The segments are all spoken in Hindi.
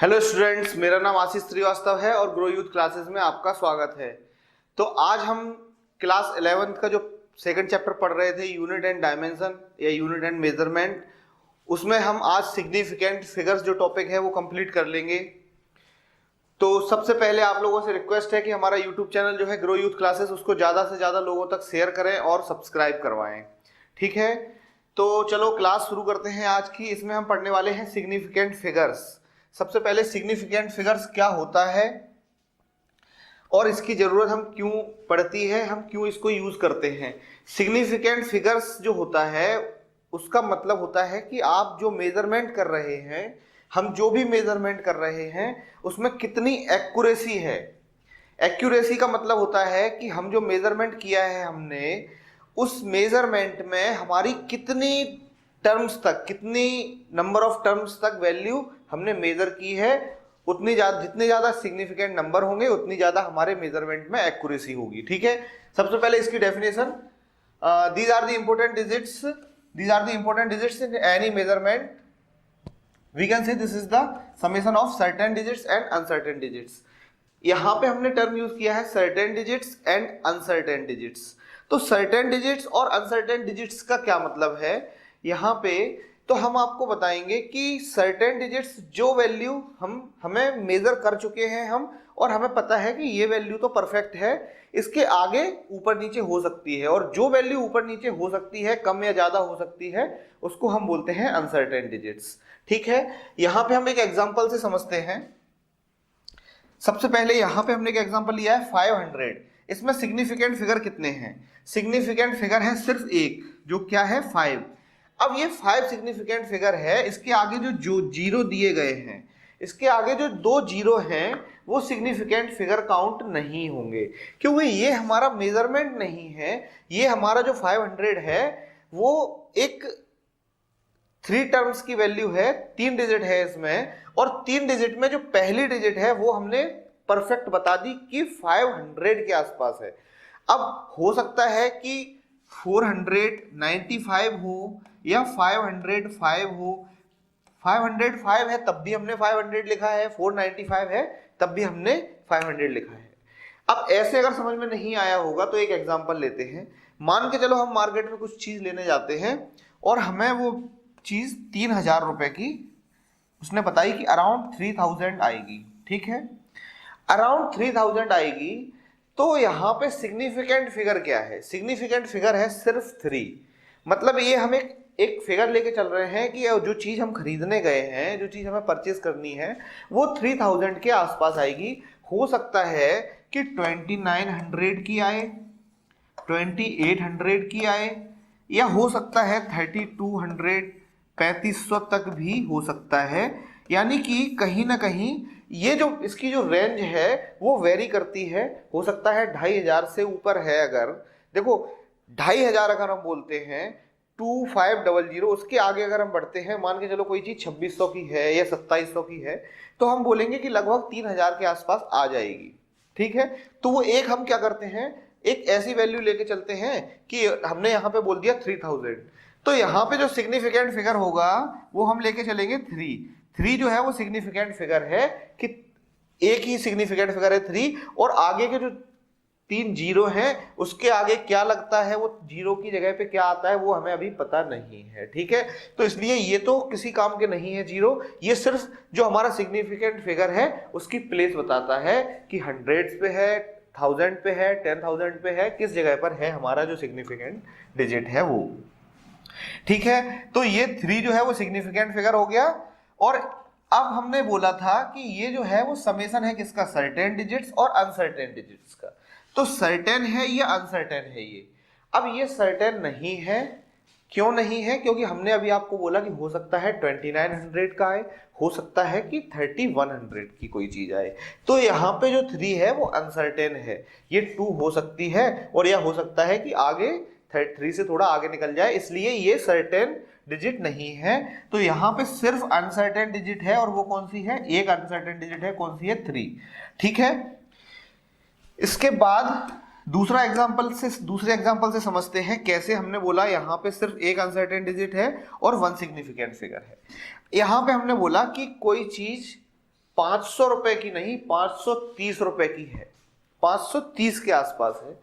हेलो स्टूडेंट्स, मेरा नाम आशीष श्रीवास्तव है और ग्रो यूथ क्लासेस में आपका स्वागत है। तो आज हम क्लास 11th का जो सेकंड चैप्टर पढ़ रहे थे, यूनिट एंड डायमेंशन या यूनिट एंड मेजरमेंट, उसमें हम आज सिग्निफिकेंट फिगर्स जो टॉपिक है वो कंप्लीट कर लेंगे। तो सबसे पहले आप लोगों से रिक्वेस्ट है कि हमारा यूट्यूब चैनल जो है ग्रो यूथ क्लासेस, उसको ज़्यादा से ज़्यादा लोगों तक शेयर करें और सब्सक्राइब करवाएं। ठीक है, तो चलो क्लास शुरू करते हैं आज की। इसमें हम पढ़ने वाले हैं सिग्निफिकेंट फिगर्स। सबसे पहले सिग्निफिकेंट फिगर्स क्या होता है और इसकी जरूरत हम क्यों पड़ती है, हम क्यों इसको यूज करते हैं। सिग्निफिकेंट फिगर्स जो होता है उसका मतलब होता है कि आप जो मेजरमेंट कर रहे हैं, हम जो भी मेजरमेंट कर रहे हैं उसमें कितनी एक्यूरेसी है। एक्यूरेसी का मतलब होता है कि हम जो मेजरमेंट किया है हमने, उस मेजरमेंट में हमारी कितनी टर्म्स तक, कितनी नंबर ऑफ टर्म्स तक वैल्यू हमने मेजर की है, उतनी ज्यादा, जितने ज्यादा सिग्निफिकेंट नंबर होंगे उतनी ज्यादा हमारे मेजरमेंट में एक्यूरेसी होगी। ठीक है, सबसे पहले इसकी definition, these are the important digits in any measurement. We can say this is the summation of certain digits and uncertain digits. यहां पे हमने टर्म यूज किया है certain digits and uncertain digits. तो सर्टेन डिजिट्स और अनसर्टेन डिजिट्स का क्या मतलब है यहाँ पे, तो हम आपको बताएंगे कि सर्टेन डिजिट्स जो वैल्यू हमें मेजर कर चुके हैं हम, और हमें पता है कि ये वैल्यू तो परफेक्ट है, इसके आगे ऊपर नीचे हो सकती है, और जो वैल्यू ऊपर नीचे हो सकती है, कम या ज्यादा हो सकती है, उसको हम बोलते हैं अनसर्टेन डिजिट्स। ठीक है, यहाँ पे हम एक एग्जाम्पल से समझते हैं। सबसे पहले यहाँ पे हमने एक एग्जाम्पल लिया है 500। इसमें सिग्निफिकेंट फिगर कितने हैं? सिग्निफिकेंट फिगर है सिर्फ एक, जो क्या है 5। अब ये 5 सिग्निफिकेंट फिगर है, इसके आगे जो जीरो दिए गए हैं, इसके आगे जो 2 जीरो हैं, वो सिग्निफिकेंट फिगर काउंट नहीं होंगे, क्योंकि ये हमारा मेजरमेंट नहीं है। ये हमारा जो 500 है वो एक 3 टर्म्स की वैल्यू है, 3 डिजिट है इसमें, और 3 डिजिट में जो पहली डिजिट है वो हमने परफेक्ट बता दी कि 500 के आसपास है। अब हो सकता है कि 495 हो या 505 हो। 505 है तब भी हमने 500 लिखा है, 495 है तब भी हमने 500 लिखा है। अब ऐसे अगर समझ में नहीं आया होगा तो एक एग्जांपल लेते हैं। मान के चलो हम मार्केट में कुछ चीज लेने जाते हैं और हमें वो चीज 3000 रुपए की उसने बताई कि अराउंड 3000 आएगी। ठीक है, अराउंड 3000 आएगी। तो यहाँ पे सिग्निफिकेंट फिगर क्या है? सिग्निफिकेंट फिगर है सिर्फ 3। मतलब ये हम एक फिगर लेके चल रहे हैं कि जो चीज हम खरीदने गए हैं, जो चीज हमें परचेज करनी है, वो 3000 के आसपास आएगी। हो सकता है कि 2900 की आए, 2800 की आए, या हो सकता है 3200, 3500 तक भी हो सकता है। यानी कि कहीं ना कहीं ये जो इसकी जो रेंज है वो वेरी करती है। हो सकता है 2500 से ऊपर है। अगर देखो 2500 अगर हम बोलते हैं, 2500, उसके आगे अगर हम बढ़ते हैं, मान के चलो कोई चीज 2600 की है या 2700 की है, तो हम बोलेंगे कि लगभग 3000 के आसपास आ जाएगी। ठीक है, तो वो एक हम क्या करते हैं, एक ऐसी वैल्यू लेके चलते हैं कि हमने यहाँ पे बोल दिया 3000, तो यहाँ पे जो सिग्निफिकेंट फिगर होगा वो हम लेके चलेंगे 3 जो है वो सिग्निफिकेंट फिगर है, कि एक ही सिग्निफिकेंट फिगर है 3, और आगे के जो 3 जीरो हैं उसके आगे क्या लगता है, वो जीरो की जगह पे क्या आता है वो हमें अभी पता नहीं है। ठीक है, तो इसलिए ये तो किसी काम के नहीं है जीरो, ये सिर्फ जो हमारा सिग्निफिकेंट फिगर है उसकी प्लेस बताता है कि 100 पे है, 1000 पे है, 10,000 पे है, किस जगह पर है हमारा जो सिग्निफिकेंट डिजिट है वो। ठीक है, तो ये 3 जो है वो सिग्निफिकेंट फिगर हो गया। और अब हमने बोला था कि ये जो है वो समेशन है किसका? सर्टेन डिजिट्स और अनसर्टेन डिजिट्स का। तो सर्टेन है या अनसर्टेन है ये? अब ये सर्टेन नहीं है। क्यों नहीं है? क्योंकि हमने अभी आपको बोला कि हो सकता है 2900 का आए, हो सकता है कि 3100 की कोई चीज आए। तो यहाँ पे जो 3 है वो अनसर्टेन है। ये 2 हो सकती है, और यह हो सकता है कि आगे 3 से थोड़ा आगे निकल जाए, इसलिए ये सर्टेन डिजिट नहीं है। तो यहाँ पे सिर्फ अनसर्टेन डिजिट है, और वो कौन सी है? एक अनसर्टेन डिजिट है, कौन सी है? 3। ठीक है, इसके बाद दूसरे एग्जांपल से समझते हैं कैसे। हमने बोला यहाँ पे सिर्फ एक अनसर्टेन डिजिट है और 1 सिग्निफिकेंट फिगर है। यहाँ पे हमने बोला कि कोई चीज 500 रुपए की नहीं, 530 रुपए की है, 530 के आसपास है।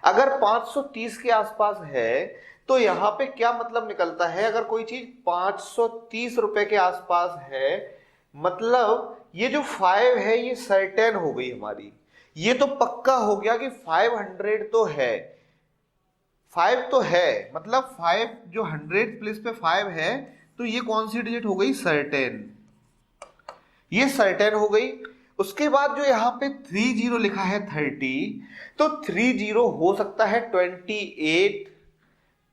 अगर 530 के आसपास है तो यहां पे क्या मतलब निकलता है, अगर कोई चीज 530 रुपए के आसपास है, मतलब ये जो 5 है ये सर्टेन हो गई हमारी, ये तो पक्का हो गया कि 500 तो है, 5 तो है, मतलब 5 जो 100 प्लेस पे 5 है तो ये कौन सी डिजिट हो गई, सर्टेन, ये सर्टेन हो गई। उसके बाद जो यहाँ पे 30 लिखा है 30, तो 30 हो सकता है 28,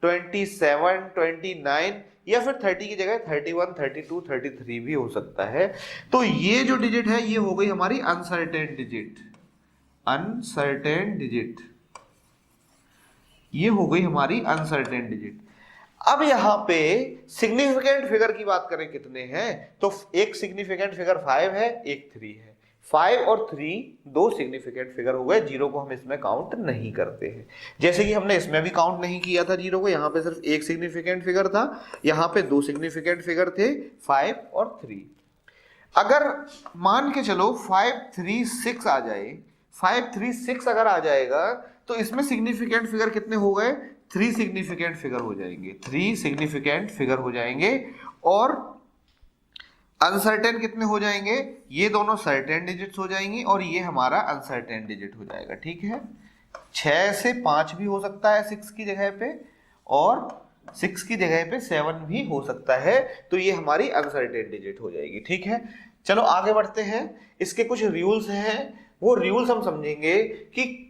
27, 29 या फिर 30 की जगह 31, 32, 33 भी हो सकता है। तो ये जो डिजिट है ये हो गई हमारी अनसर्टेन डिजिट, अनसर्टेन डिजिट, ये हो गई हमारी अनसर्टेन डिजिट। अब यहां पे सिग्निफिकेंट फिगर की बात करें कितने हैं, तो एक सिग्निफिकेंट फिगर 5 है, एक 3 है, 5 और 3 दो सिग्निफिकेंट फिगर हो गए, जीरो को हम इसमें काउंट नहीं करते हैं। जैसे कि हमने इसमें भी काउंट नहीं किया था जीरो को, यहाँ पे सिर्फ एक सिग्निफिकेंट फिगर था, यहाँ पे दो सिग्निफिकेंट फिगर थे 5 और 3। अगर मान के चलो 5, 3, 6 आ जाए, 5, 3, 6 अगर आ जाएगा तो इसमें सिग्निफिकेंट फिगर कितने हो गए, 3 सिग्निफिकेंट फिगर हो जाएंगे, 3 सिग्निफिकेंट फिगर हो जाएंगे। और अनसर्टेन कितने हो जाएंगे, ये दोनों सर्टेन डिजिट्स हो जाएंगी और ये हमारा अनसर्टेन डिजिट हो जाएगा। ठीक है, 6 से 5 भी हो सकता है 6 की जगह पे, और 6 की जगह पे 7 भी हो सकता है, तो ये हमारी अनसर्टेन डिजिट हो जाएगी। ठीक है, चलो आगे बढ़ते हैं। इसके कुछ रूल्स हैं, वो रूल्स हम समझेंगे कि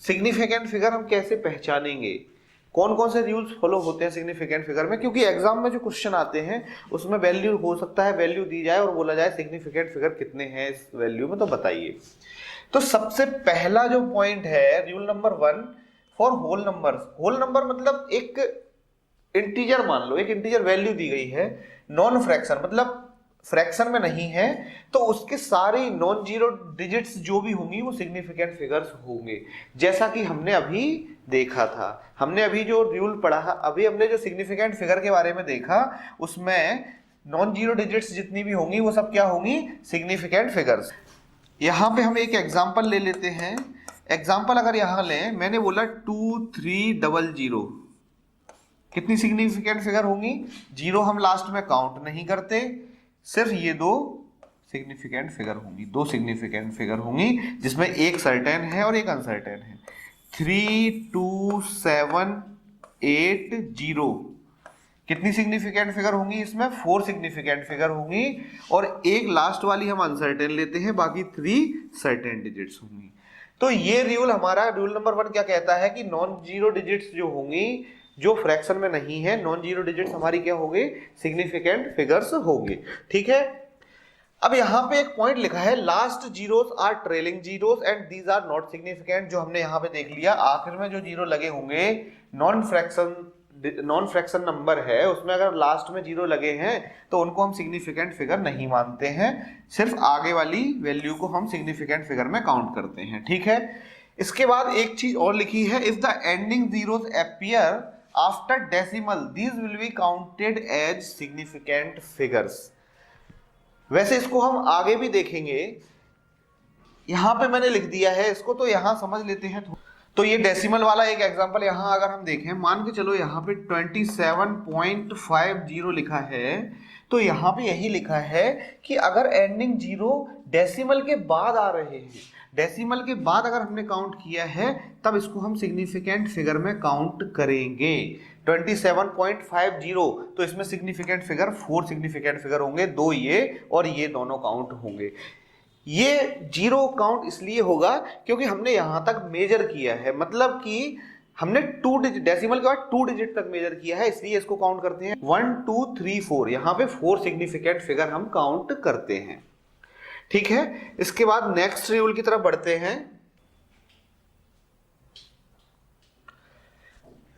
सिग्निफिकेंट फिगर हम कैसे पहचानेंगे, कौन कौन से रूल्स फॉलो होते हैं सिग्निफिकेंट फिगर में, क्योंकि एग्जाम में जो क्वेश्चन आते हैं उसमें वैल्यू हो सकता है वैल्यू दी जाए और बोला जाए सिग्निफिकेंट फिगर कितने हैं इस वैल्यू में, तो बताइए। तो सबसे पहला जो पॉइंट है rule number 1 for whole number, whole number मतलब एक इंटीजर मान लो, एक इंटीजर वैल्यू दी गई है, नॉन फ्रैक्शन मतलब फ्रैक्शन में नहीं है, तो उसके सारी नॉन जीरो डिजिट्स जो भी होंगी वो सिग्निफिकेंट फिगर्स होंगे। जैसा कि हमने अभी देखा था, हमने अभी जो रूल पढ़ा, अभी हमने जो सिग्निफिकेंट फिगर के बारे में देखा, उसमें नॉन जीरो डिजिट्स जितनी भी होंगी वो सब क्या होंगी, सिग्निफिकेंट फिगर्स। यहां पे हम एक एग्जांपल ले लेते हैं। एग्जांपल अगर यहां लें, मैंने बोला 2300, कितनी सिग्निफिकेंट फिगर होंगी, जीरो हम लास्ट में काउंट नहीं करते, सिर्फ ये दो सिग्निफिकेंट फिगर होंगी, दो सिग्निफिकेंट फिगर होंगी जिसमें एक सर्टेन है और एक अनसर्टेन है। 32780 कितनी सिग्निफिकेंट फिगर होंगी, इसमें 4 सिग्निफिकेंट फिगर होंगी और एक लास्ट वाली हम अनसर्टेन लेते हैं, बाकी 3 सर्टेन डिजिट्स होंगी। तो ये रूल हमारा रूल नंबर 1 क्या कहता है कि नॉन जीरो डिजिट्स जो होंगी, जो फ्रैक्शन में नहीं है, नॉन जीरो डिजिट्स हमारी क्या होंगे, सिग्निफिकेंट फिगर्स होंगे। ठीक है, अब यहां पे एक पॉइंट लिखा है last zeros are trailing zeros and these are not significant, जो हमने यहां पे देख लिया, आखिर में जो जीरो लगे होंगे नॉन फ्रैक्शन नंबर है, उसमें अगर लास्ट में जीरो लगे हैं तो उनको हम सिग्निफिकेंट फिगर नहीं मानते हैं, सिर्फ आगे वाली वैल्यू को हम सिग्निफिकेंट फिगर में काउंट करते हैं। ठीक है, इसके बाद एक चीज और लिखी है, if the ending zeros appear after decimal these will be counted as significant figures. वैसे इसको हम आगे भी देखेंगे, यहां पे मैंने लिख दिया है इसको, तो यहां समझ लेते हैं। तो ये डेसिमल वाला एक एग्जांपल यहां अगर हम देखें, मान के चलो यहां पे 27.50 लिखा है, तो यहां पे यही लिखा है कि अगर एंडिंग जीरो डेसिमल के बाद आ रहे हैं, डेसिमल के बाद अगर हमने काउंट किया है तब इसको हम सिग्निफिकेंट फिगर में काउंट करेंगे। 27.50 तो इसमें सिग्निफिकेंट फिगर 4 सिग्निफिकेंट फिगर होंगे, 2 ये और ये दोनों काउंट होंगे। ये जीरो काउंट इसलिए होगा क्योंकि हमने यहां तक मेजर किया है, मतलब कि हमने 2 डिजिट डेसिमल के बाद 2 डिजिट तक मेजर किया है, इसलिए इसको काउंट करते हैं 1 2 3 4, यहां पे 4 सिग्निफिकेंट फिगर हम काउंट करते हैं। ठीक है, इसके बाद नेक्स्ट रूल की तरफ बढ़ते हैं।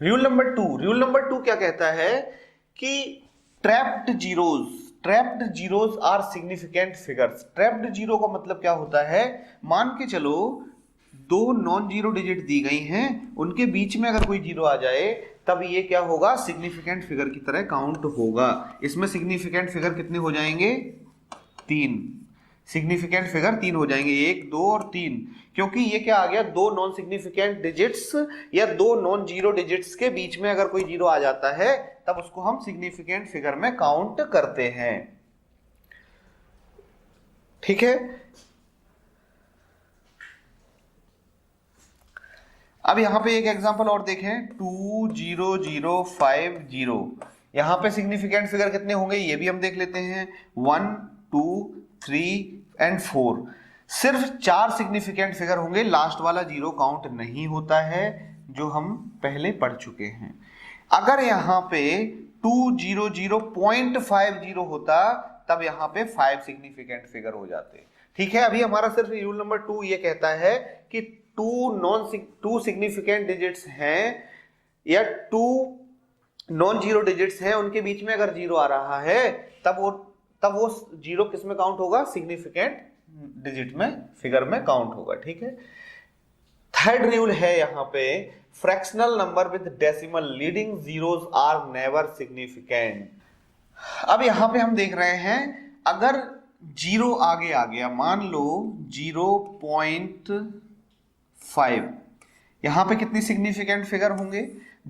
रूल नंबर 2 क्या कहता है कि trapped zeros are significant figures. Trapped zero का मतलब क्या होता है, मान के चलो 2 नॉन जीरो डिजिट दी गई हैं, उनके बीच में अगर कोई जीरो आ जाए तब ये क्या होगा, सिग्निफिकेंट फिगर की तरह काउंट होगा। इसमें सिग्निफिकेंट फिगर कितने हो जाएंगे, 3। सिग्निफिकेंट फिगर 3 हो जाएंगे, 1, 2 और 3, क्योंकि ये क्या आ गया, दो नॉन सिग्निफिकेंट डिजिट्स या दो नॉन जीरो डिजिट्स के बीच में अगर कोई जीरो आ जाता है तब उसको हम सिग्निफिकेंट फिगर में काउंट करते हैं। ठीक है, अब यहां पे एक एग्जांपल और देखें, 20050, यहां पे सिग्निफिकेंट फिगर कितने होंगे ये भी हम देख लेते हैं, 1, 2, 3 एंड 4। सिर्फ 4 सिग्निफिकेंट फिगर होंगे, लास्ट वाला जीरो काउंट नहीं होता है, जो हम पहले पढ़ चुके हैं। अगर यहां पे 200.50 होता तब यहां पे 5 सिग्निफिकेंट फिगर हो जाते। ठीक है, अभी हमारा सिर्फ रूल नंबर 2 ये कहता है कि टू सिग्निफिकेंट डिजिट्स हैं या टू नॉन जीरो डिजिट्स हैं, उनके बीच में अगर जीरो आ रहा है तब वो जीरो किस में काउंट होगा, सिग्निफिकेंट डिजिट में, फिगर में काउंट होगा। ठीक है, थर्ड रूल है यहां पे, fractional number with decimal leading zeros are never significant. अब यहां पे हम देख रहे हैं, अगर जीरो आगे आ गया, मान लो 0.5, यहां पे कितनी सिग्निफिकेंट फिगर होंगे,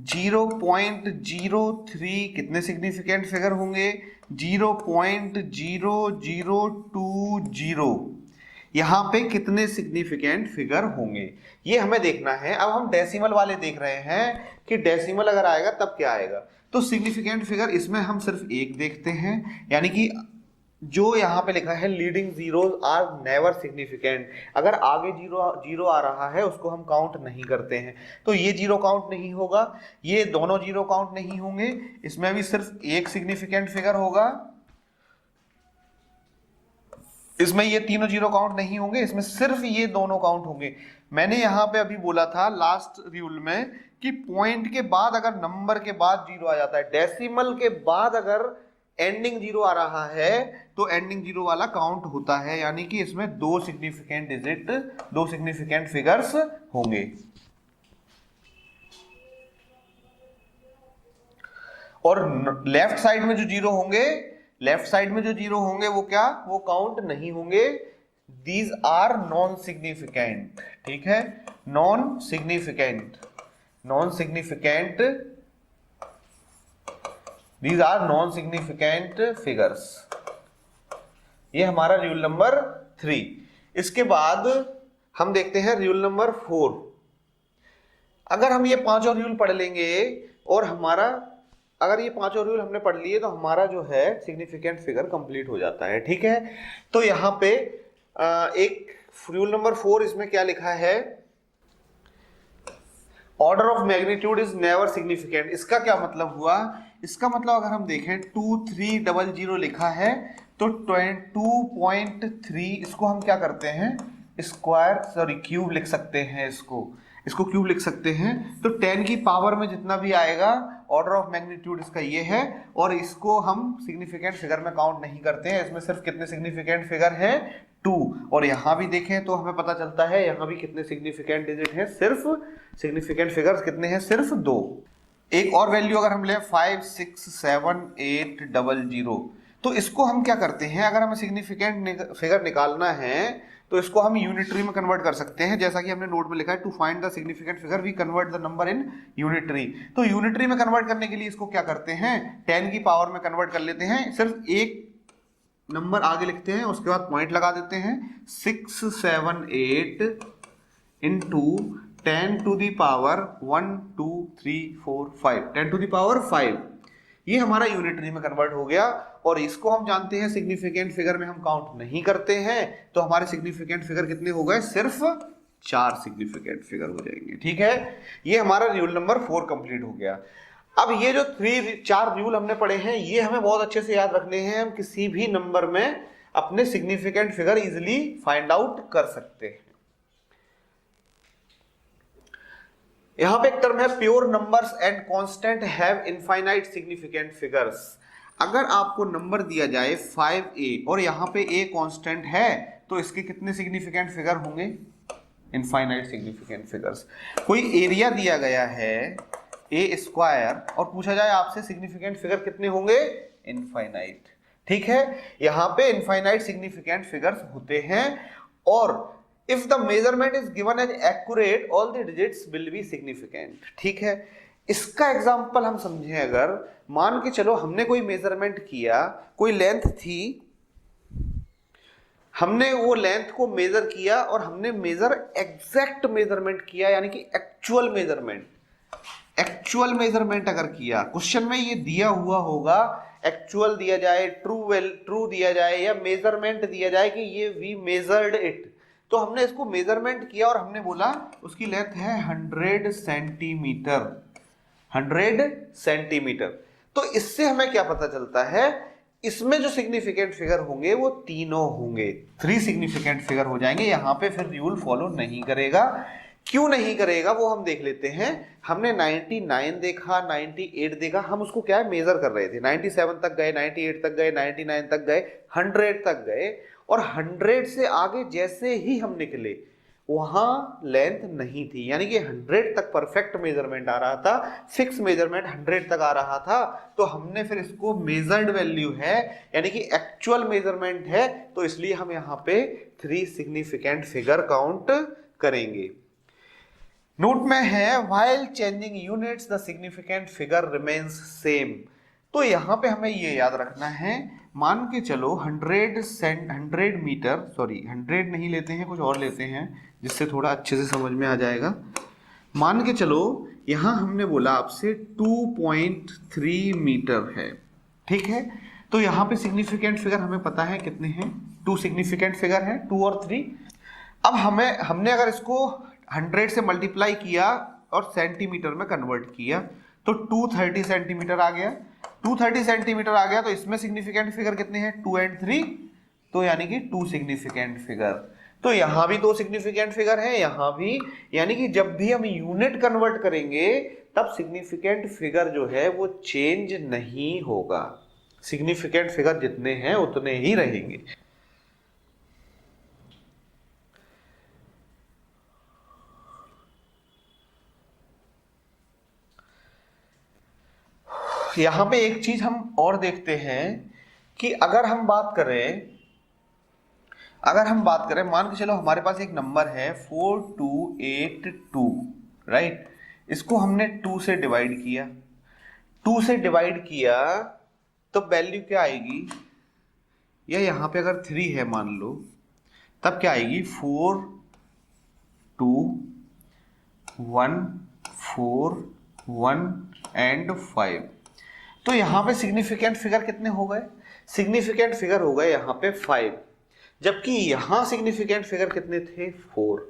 0.03 कितने सिग्निफिकेंट फिगर होंगे, 0.0020, यहां पे कितने सिग्निफिकेंट फिगर होंगे, ये हमें देखना है। अब हम डेसिमल वाले देख रहे हैं कि डेसिमल अगर आएगा तब क्या आएगा, तो सिग्निफिकेंट फिगर इसमें हम सिर्फ एक देखते हैं, यानी कि जो यहां पे लिखा है leading zeros are never significant, अगर आगे जीरो आ रहा है उसको हम काउंट नहीं करते हैं, तो ये जीरो काउंट नहीं होगा, ये दोनों जीरो काउंट नहीं होंगे, इसमें भी सिर्फ एक सिग्निफिकेंट फिगर होगा, इसमें ये तीनों जीरो काउंट नहीं होंगे, इसमें सिर्फ ये दोनों काउंट होंगे। मैंने यहां पे अभी बोला था लास्ट रूल में कि पॉइंट के बाद अगर नंबर के बाद जीरो आ जाता है, डेसिमल के बाद अगर एंडिंग जीरो आ रहा है तो एंडिंग जीरो वाला काउंट होता है, यानी कि इसमें दो सिग्निफिकेंट फिगर्स होंगे। और लेफ्ट साइड में जो जीरो होंगे वो क्या, वो काउंट नहीं होंगे, दीज आर नॉन सिग्निफिकेंट। ठीक है, non significant, these are non significant figures. ये हमारा रूल नंबर 3। इसके बाद हम देखते हैं रूल नंबर 4। अगर हम ये पांचों रूल पढ़ लेंगे और अगर ये पांचों रूल हमने पढ़ लिए तो हमारा जो है सिग्निफिकेंट फिगर कंप्लीट हो जाता है। ठीक है, तो यहां पे एक रूल नंबर 4, इसमें क्या लिखा है, order of magnitude is never significant. इसका क्या मतलब हुआ, इसका मतलब अगर हम देखें 2300 लिखा है तो 2.3 इसको हम क्या करते हैं, क्यूब लिख सकते हैं, इसको क्यूब लिख सकते हैं, तो 10 की पावर में जितना भी आएगा ऑर्डर ऑफ मैग्नीट्यूड इसका ये है, और इसको हम सिग्निफिकेंट फिगर में काउंट नहीं करते हैं, इसमें सिर्फ कितने सिग्निफिकेंट फिगर हैं, 2। और यहां भी देखें तो हमें पता चलता है यहां भी कितने सिग्निफिकेंट डिजिट हैं, सिर्फ सिग्निफिकेंट फिगर्स कितने हैं, सिर्फ 2। एक और वैल्यू अगर हम ले 56780, तो इसको हम क्या करते हैं, अगर हमें सिग्निफिकेंट फिगर निकालना है तो इसको हम यूनिटरी में कन्वर्ट कर सकते हैं, जैसा कि हमने नोट में लिखा है, to find the significant figure we convert the number in unitary. तो यूनिटरी में कन्वर्ट करने के लिए इसको क्या करते हैं, 10 की पावर में कन्वर्ट कर लेते हैं, सिर्फ एक नंबर आगे लिखते हैं, उसके बाद पॉइंट लगा देते हैं, 678 into 10 to the power 1 2 3 4 5, 10 to the power 5, ये हमारा यूनिटरी में कन्वर्ट हो गया। और इसको हम जानते हैं सिग्निफिकेंट फिगर में हम काउंट नहीं करते हैं, तो हमारे सिग्निफिकेंट फिगर कितने हो गए, सिर्फ 4 सिग्निफिकेंट फिगर हो जाएंगे। ठीक है, ये हमारा रूल नंबर 4 कंप्लीट हो गया। अब ये जो 4 रूल हमने पढ़े हैं ये हमें बहुत अच्छे से याद रखने हैं, हम किसी भी नंबर में अपने significant figure easily find out कर सकते हैं। यहां पे एक टर्म है pure numbers and constant have infinite significant figures. अगर आपको नंबर दिया जाए 5a और यहां पे a कांस्टेंट है तो इसके कितने सिग्निफिकेंट फिगर होंगे, इनफाइनाइट सिग्निफिकेंट फिगर्स। कोई एरिया दिया गया है a स्क्वायर और पूछा जाए आपसे सिग्निफिकेंट फिगर कितने होंगे, इनफाइनाइट, ठीक है, यहां पे इनफाइनाइट सिग्निफिकेंट फिगर्स होते हैं, और if the measurement is given as accurate all the digits will be significant. ठीक है, इसका एग्जांपल हम समझें, अगर मान के चलो हमने कोई मेजरमेंट किया, कोई लेंथ थी, हमने वो लेंथ को मेजर किया और हमने एग्जैक्ट मेजरमेंट किया, यानी कि एक्चुअल मेजरमेंट अगर किया, क्वेश्चन में ये दिया हुआ होगा, एक्चुअल दिया जाए, ट्रू दिया जाए, या मेजरमेंट दिया जाए कि ये वी मेजर्ड इट, तो हमने इसको मेजरमेंट किया और हमने बोला उसकी लेंथ है 100 सेंटीमीटर, 100 सेंटीमीटर। तो इससे हमें क्या पता चलता है, इसमें जो सिग्निफिकेंट फिगर होंगे वो तीनों होंगे, 3 सिग्निफिकेंट फिगर हो जाएंगे। यहां पे फिर रूल फॉलो नहीं करेगा। क्यों नहीं करेगा वो हम देख लेते हैं। हमने 99 देखा, 98 देखा, हम उसको क्या है मेजर कर रहे थे, 97 तक गए, 98 तक गए, 99 तक गए, 100 तक गए, और 100 से आगे जैसे ही हम निकले वहां लेंथ नहीं थी, यानी कि 100 तक परफेक्ट मेजरमेंट आ रहा था, फिक्स मेजरमेंट 100 तक आ रहा था, तो हमने फिर इसको मेजर्ड वैल्यू है, यानी कि एक्चुअल मेजरमेंट है, तो इसलिए हम यहाँ पे 3 सिग्निफिकेंट फिगर काउंट करेंगे। नोट में है while changing units the significant figure remains same. तो यहां पे हमें ये याद रखना है, मान के चलो 100 मीटर, सॉरी 100 नहीं लेते हैं, कुछ और लेते हैं जिससे थोड़ा अच्छे से समझ में आ जाएगा। मान के चलो यहां हमने बोला आपसे 2.3 मीटर है, ठीक है, तो यहां पे सिग्निफिकेंट फिगर हमें पता है कितने हैं, 2 सिग्निफिकेंट फिगर हैं, 2 और 3। अब हमने अगर इसको 100 से मल्टीप्लाई किया और सेंटीमीटर में कन्वर्ट किया तो 230 सेंटीमीटर आ गया, 230 सेंटीमीटर आ गया, तो इसमें सिग्निफिकेंट फिगर कितने हैं, 2 और 3, तो यानी कि 2 सिग्निफिकेंट फिगर। तो यहां भी 2 सिग्निफिकेंट फिगर है, यहां भी, यानी कि जब भी हम यूनिट कन्वर्ट करेंगे तब सिग्निफिकेंट फिगर जो है वो चेंज नहीं होगा, सिग्निफिकेंट फिगर जितने हैं उतने ही रहेंगे। यहां पे एक चीज हम और देखते हैं कि अगर हम बात करें मान के चलो हमारे पास एक नंबर है 4282, राइट, इसको हमने 2 से डिवाइड किया, 2 से डिवाइड किया तो वैल्यू क्या आएगी, या यहां पे अगर 3 है मान लो, तब क्या आएगी 4 2 1 4 1 एंड 5। तो यहां पे सिग्निफिकेंट फिगर कितने हो गए, सिग्निफिकेंट फिगर हो गए यहां पे 5, जबकि यहां सिग्निफिकेंट फिगर कितने थे 4।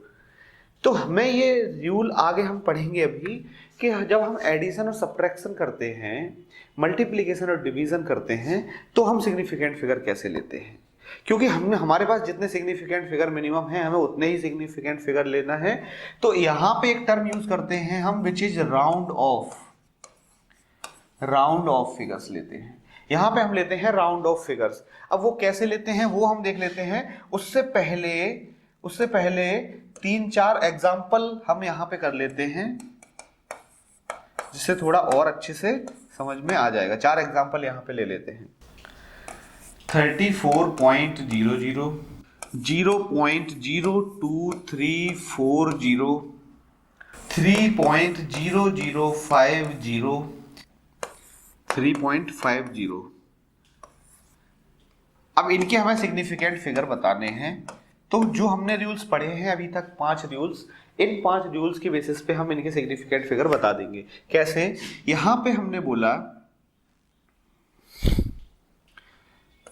तो हमें ये रूल आगे हम पढ़ेंगे अभी कि जब हम एडिशन और सब्ट्रैक्शन करते हैं, मल्टीप्लिकेशन और डिवीजन करते हैं, तो हम सिग्निफिकेंट फिगर कैसे लेते हैं, क्योंकि हमारे पास जितने सिग्निफिकेंट फिगर मिनिमम है हमें उतने ही सिग्निफिकेंट फिगर लेना है। तो यहां पे एक टर्म यूज करते हैं हम which is round of figures लेते हैं, यहां पे हम लेते हैं राउंड ऑफ फिगर्स। अब वो कैसे लेते हैं वो हम देख लेते हैं, उससे पहले 3-4 एग्जाम्पल हम यहां पे कर लेते हैं जिससे थोड़ा और अच्छे से समझ में आ जाएगा। 4 एग्जाम्पल यहां पे ले लेते हैं। 34.00, 0.02340, 3.0050, 3.50। अब इनके हमें सिग्निफिकेंट फिगर बताने हैं, तो जो हमने रूल्स पढ़े हैं अभी तक 5 रूल्स, इन 5 रूल्स के बेसिस पे हम इनके सिग्निफिकेंट फिगर बता देंगे। कैसे, यहां पे हमने बोला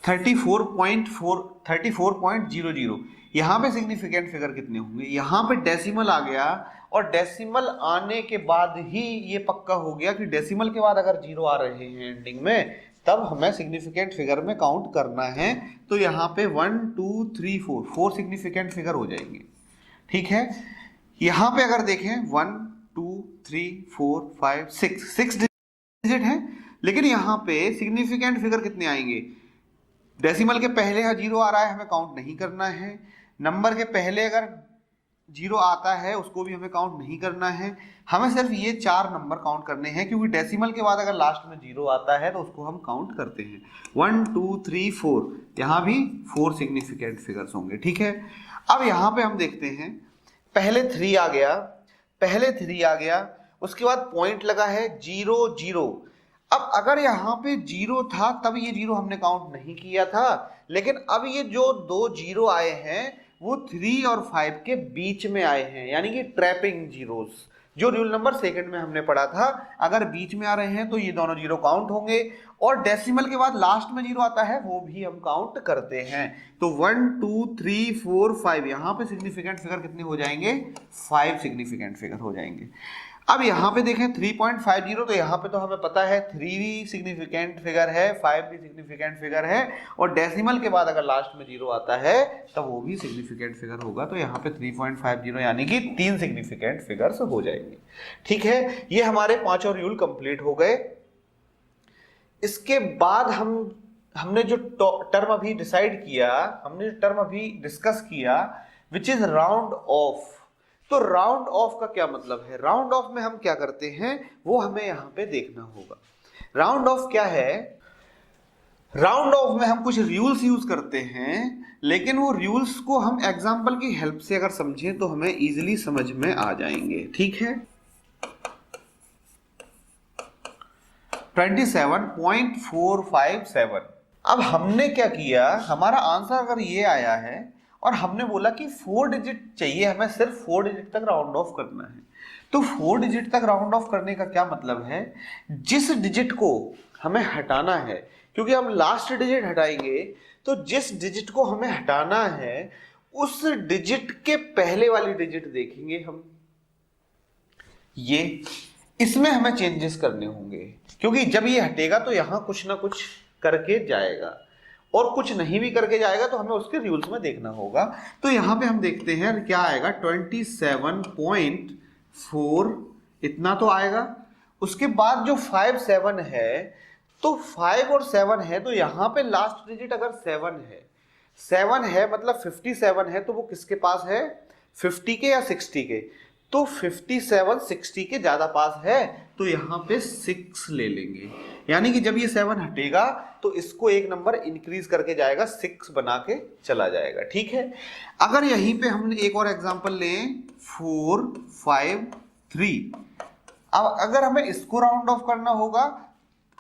34.00, यहां पे सिग्निफिकेंट फिगर कितने होंगे, यहां पे डेसिमल आ गया, और डेसिमल आने के बाद ही ये पक्का हो गया कि डेसिमल के बाद अगर 0 आ रहे हैं एंडिंग में तब हमें सिग्निफिकेंट फिगर में काउंट करना है। तो यहाँ पे 1 2 3 4 सिग्निफिकेंट फिगर हो जाएंगे, ठीक है। यहाँ पे अगर देखें 1 2 3 4 5 6 डिजिट है, लेकिन यहाँ पे सिग्निफिकेंट फिगर कितने आएंगे, डेसिमल के पहले 0 आ रहा है हमें काउंट नहीं करना है, नंबर के पहले अगर जीरो आता है उसको भी हमें काउंट नहीं करना है, हमें सिर्फ ये 4 नंबर काउंट करने हैं, क्योंकि डेसिमल के बाद अगर लास्ट में जीरो आता है तो उसको हम काउंट करते हैं। 1 2 3 4, यहाँ भी 4 सिग्निफिकेंट फिगर्स होंगे, ठीक है। अब यहाँ पे हम देखते हैं, पहले 3 आ गया, उसके बाद पॉइंट लगा है 0 0। अब अगर यहाँ पे जीरो था तब ये जीरो हमने काउंट नहीं किया था, लेकिन अब ये जो 2 जीरो आए हैं वो 3 और 5 के बीच में आए हैं, यानी कि ट्रैपिंग जीरोस, जो रूल नंबर सेकंड में हमने पढ़ा था। अगर बीच में आ रहे हैं तो ये दोनों जीरो काउंट होंगे, और डेसिमल के बाद लास्ट में जीरो आता है वो भी हम काउंट करते हैं। तो 1 2 3 4 5, यहाँ पे सिग्निफिकेंट फिगर कितने हो जाएंगे? 5 सिग्निफिकेंट फिगर हो जाएंगे। अब यहाँ पे देखें 3.50, तो यहाँ पे तो हमें पता है 3 भी सिग्निफिकेंट फिगर है, 5 भी सिग्निफिकेंट फिगर है, और डेसिमल के बाद अगर लास्ट में जीरो आता है तब वो भी सिग्निफिकेंट फिगर होगा। तो यहाँ पे 3.50 यानी कि 3 सिग्निफिकेंट फिगर्स हो जाएंगे, ठीक है। ये हमारे 5 और रूल कंप्लीट हो गए। इसके बाद हमने जो टर्म अभी डिसाइड किया, हमने जो टर्म अभी डिस्कस किया, विच इज राउंड ऑफ। तो राउंड ऑफ का क्या मतलब है? राउंड ऑफ में हम क्या करते हैं वो हमें यहां पे देखना होगा। राउंड ऑफ क्या है? राउंड ऑफ में हम कुछ रूल्स यूज करते हैं, लेकिन वो रूल्स को हम एग्जांपल की हेल्प से अगर समझें तो हमें इजीली समझ में आ जाएंगे, ठीक है। 27.457। अब हमने क्या किया, हमारा आंसर अगर ये आया है और हमने बोला कि 4 डिजिट चाहिए, हमें सिर्फ 4 डिजिट तक राउंड ऑफ करना है, तो 4 डिजिट तक राउंड ऑफ करने का क्या मतलब है? जिस डिजिट को हमें हटाना है, क्योंकि हम लास्ट डिजिट हटाएंगे, तो जिस डिजिट को हमें हटाना है उस डिजिट के पहले वाली डिजिट देखेंगे हम, ये इसमें हमें चेंजेस करने होंगे, क्योंकि जब ये हटेगा तो यहां कुछ ना कुछ करके जाएगा, और कुछ नहीं भी करके जाएगा तो हमें उसके रूल्स में देखना होगा। तो यहां पे हम देखते हैं क्या आएगा, 27.4 इतना तो आएगा। उसके बाद जो 5 7 है, तो 5 और 7 है, तो यहां पे लास्ट डिजिट अगर 7 है मतलब 57 है, तो वो किसके पास है? 50 के या 60 के? तो 57 60 के ज्यादा पास है, तो यहां पे 6 ले लेंगे, यानी कि जब ये 7 हटेगा तो इसको एक नंबर इंक्रीज करके जाएगा, 6 बना के चला जाएगा, ठीक है। अगर यहीं पे हम एक और एग्जांपल लें 4 5 3, अब अगर हमें इसको राउंड ऑफ करना होगा